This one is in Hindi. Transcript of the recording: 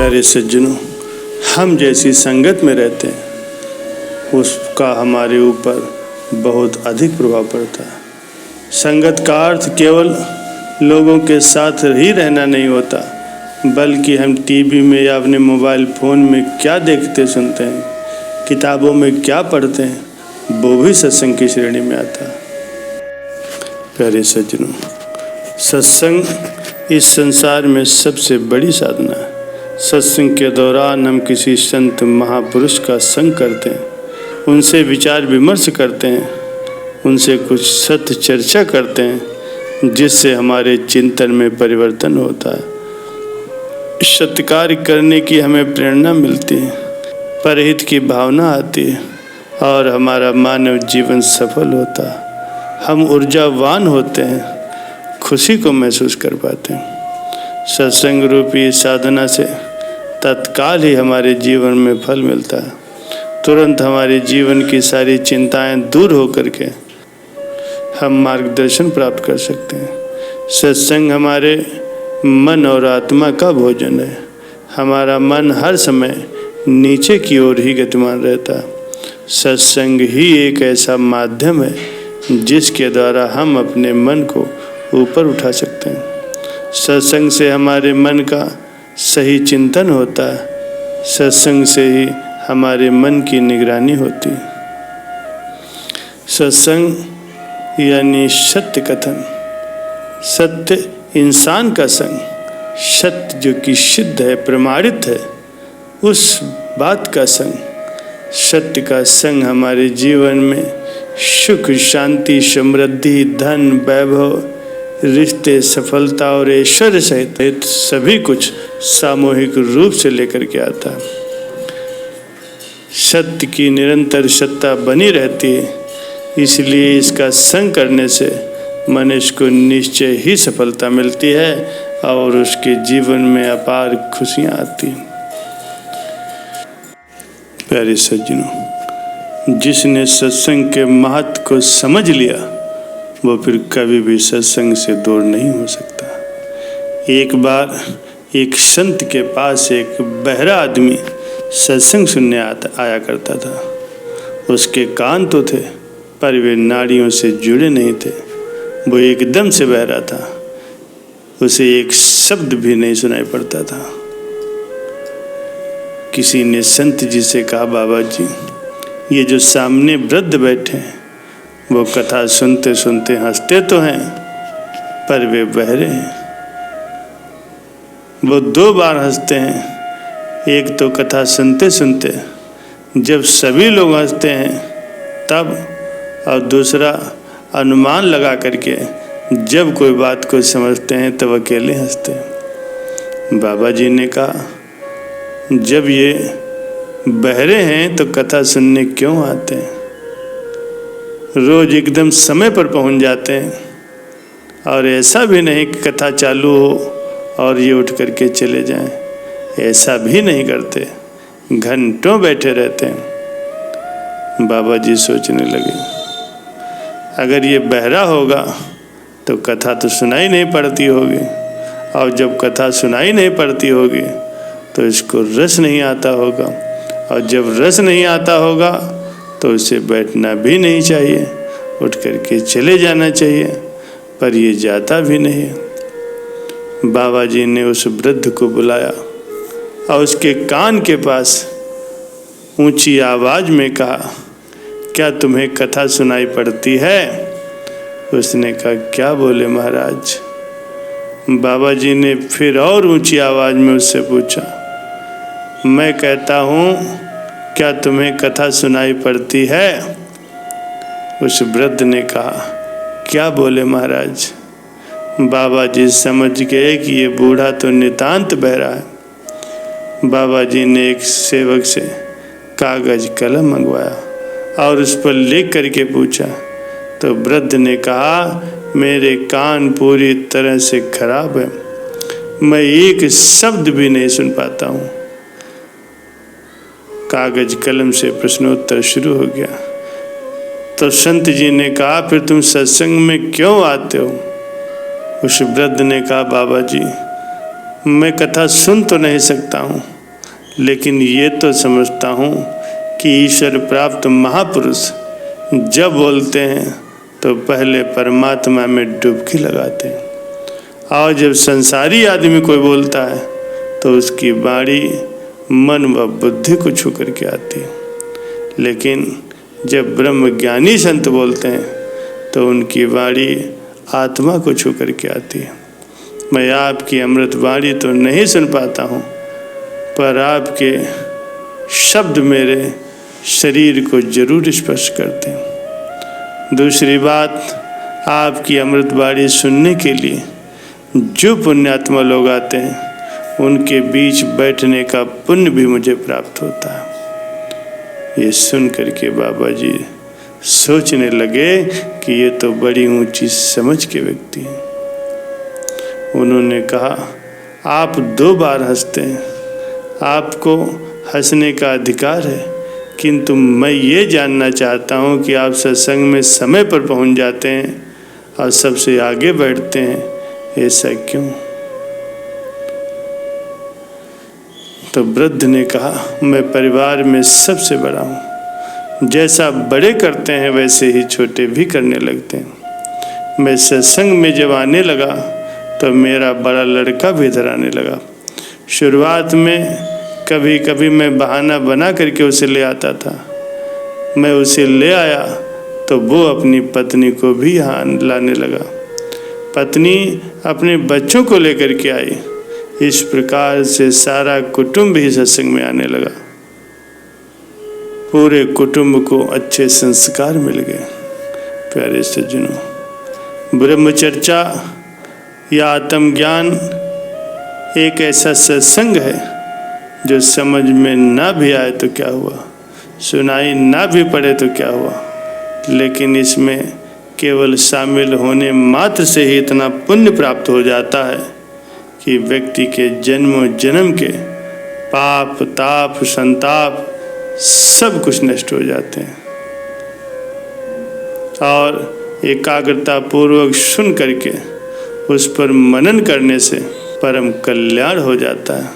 प्यारे सज्जनों, हम जैसी संगत में रहते हैं उसका हमारे ऊपर बहुत अधिक प्रभाव पड़ता है। संगत का अर्थ केवल लोगों के साथ ही रहना नहीं होता, बल्कि हम टीवी में या अपने मोबाइल फ़ोन में क्या देखते सुनते हैं, किताबों में क्या पढ़ते हैं, वो भी सत्संग की श्रेणी में आता है। प्यारे सज्जनों, सत्संग इस संसार में सबसे बड़ी साधना है। सत्संग के दौरान हम किसी संत महापुरुष का संग करते हैं, उनसे विचार विमर्श करते हैं, उनसे कुछ सत्य चर्चा करते हैं, जिससे हमारे चिंतन में परिवर्तन होता है। सत्कार्य करने की हमें प्रेरणा मिलती है, परहित की भावना आती है और हमारा मानव जीवन सफल होता है। हम ऊर्जावान होते हैं, खुशी को महसूस कर पाते हैं। सत्संग रूपी साधना से तत्काल ही हमारे जीवन में फल मिलता है। तुरंत हमारे जीवन की सारी चिंताएं दूर होकर के हम मार्गदर्शन प्राप्त कर सकते हैं। सत्संग हमारे मन और आत्मा का भोजन है। हमारा मन हर समय नीचे की ओर ही गतिमान रहता है। सत्संग ही एक ऐसा माध्यम है जिसके द्वारा हम अपने मन को ऊपर उठा सकते हैं। सत्संग से हमारे मन का सही चिंतन होता है। सत्संग से ही हमारे मन की निगरानी होती है। सत्संग यानी सत्य कथन, सत्य इंसान का संग, सत्य जो कि सिद्ध है, प्रमाणित है, उस बात का संग। सत्य का संग हमारे जीवन में सुख, शांति, समृद्धि, धन, वैभव, रिश्ते, सफलता और ऐश्वर्य सहित सभी कुछ सामूहिक रूप से लेकर के आता है। सत्य की निरंतर सत्ता बनी रहती है, इसलिए इसका संग करने से मनुष्य को निश्चय ही सफलता मिलती है और उसके जीवन में अपार खुशियाँ आती हैं। प्यारे सज्जनों, जिसने सत्संग के महत्व को समझ लिया वो फिर कभी भी सत्संग से दूर नहीं हो सकता। एक बार एक संत के पास एक बहरा आदमी सत्संग सुनने आया करता था। उसके कान तो थे पर वे नाड़ियों से जुड़े नहीं थे। वो एकदम से बहरा था, उसे एक शब्द भी नहीं सुनाई पड़ता था। किसी ने संत जी से कहा, बाबा जी, ये जो सामने वृद्ध बैठे हैं वो कथा सुनते सुनते हंसते तो हैं पर वे बहरे हैं। वो 2 बार हंसते हैं, एक तो कथा सुनते सुनते जब सभी लोग हंसते हैं तब, और दूसरा अनुमान लगा करके जब कोई बात को समझते हैं तब अकेले हंसते हैं। बाबा जी ने कहा, जब ये बहरे हैं तो कथा सुनने क्यों आते हैं? रोज एकदम समय पर पहुंच जाते हैं और ऐसा भी नहीं कि कथा चालू हो और ये उठ करके चले जाएं, ऐसा भी नहीं करते, घंटों बैठे रहते हैं। बाबा जी सोचने लगे, अगर ये बहरा होगा तो कथा तो सुनाई नहीं पड़ती होगी, और जब कथा सुनाई नहीं पड़ती होगी तो इसको रस नहीं आता होगा, और जब रस नहीं आता होगा तो उसे बैठना भी नहीं चाहिए, उठ करके चले जाना चाहिए, पर ये जाता भी नहीं है। बाबा जी ने उस वृद्ध को बुलाया और उसके कान के पास ऊंची आवाज में कहा, क्या तुम्हें कथा सुनाई पड़ती है? उसने कहा, क्या बोले महाराज? बाबा जी ने फिर और ऊंची आवाज में उससे पूछा, मैं कहता हूँ क्या तुम्हें कथा सुनाई पड़ती है? उस वृद्ध ने कहा, क्या बोले महाराज? बाबा जी समझ गए कि ये बूढ़ा तो नितांत बहरा है। बाबा जी ने एक सेवक से कागज कलम मंगवाया और उस पर लिख करके पूछा, तो वृद्ध ने कहा, मेरे कान पूरी तरह से खराब है, मैं एक शब्द भी नहीं सुन पाता हूँ। कागज कलम से प्रश्नोत्तर शुरू हो गया। तो संत जी ने कहा, फिर तुम सत्संग में क्यों आते हो? उस वृद्ध ने कहा, बाबा जी, मैं कथा सुन तो नहीं सकता हूँ, लेकिन ये तो समझता हूँ कि ईश्वर प्राप्त महापुरुष जब बोलते हैं तो पहले परमात्मा में डुबकी लगाते हैं, और जब संसारी आदमी कोई बोलता है तो उसकी वाणी मन व बुद्धि को छू करके आती है। लेकिन जब ब्रह्मज्ञानी संत बोलते हैं तो उनकी वाणी आत्मा को छू करके आती है। मैं आपकी अमृत वाणी तो नहीं सुन पाता हूँ, पर आपके शब्द मेरे शरीर को जरूर स्पर्श करते हैं। दूसरी बात, आपकी अमृत वाणी सुनने के लिए जो पुण्यात्मा लोग आते हैं उनके बीच बैठने का पुण्य भी मुझे प्राप्त होता है। ये सुन करके बाबा जी सोचने लगे कि ये तो बड़ी ऊंची समझ के व्यक्ति हैं। उन्होंने कहा, आप 2 बार हंसते हैं, आपको हंसने का अधिकार है, किंतु मैं ये जानना चाहता हूँ कि आप सत्संग में समय पर पहुँच जाते हैं और सबसे आगे बैठते हैं, ऐसा क्यों? तो वृद्ध ने कहा, मैं परिवार में सबसे बड़ा हूँ, जैसा बड़े करते हैं वैसे ही छोटे भी करने लगते हैं। मैं सत्संग में जब आने लगा तो मेरा बड़ा लड़का भी इधर आने लगा। शुरुआत में कभी कभी मैं बहाना बना करके उसे ले आता था। मैं उसे ले आया तो वो अपनी पत्नी को भी यहाँ लाने लगा। पत्नी अपने बच्चों को लेकर के आई। इस प्रकार से सारा कुटुंब ही सत्संग में आने लगा। पूरे कुटुंब को अच्छे संस्कार मिल गए। प्यारे सज्जनों, ब्रह्मचर्चा या आत्मज्ञान एक ऐसा सत्संग है जो समझ में ना भी आए तो क्या हुआ, सुनाई ना भी पड़े तो क्या हुआ, लेकिन इसमें केवल शामिल होने मात्र से ही इतना पुण्य प्राप्त हो जाता है कि व्यक्ति के जन्म जन्म के पाप ताप संताप सब कुछ नष्ट हो जाते हैं। और एकाग्रता पूर्वक सुन करके उस पर मनन करने से परम कल्याण हो जाता है।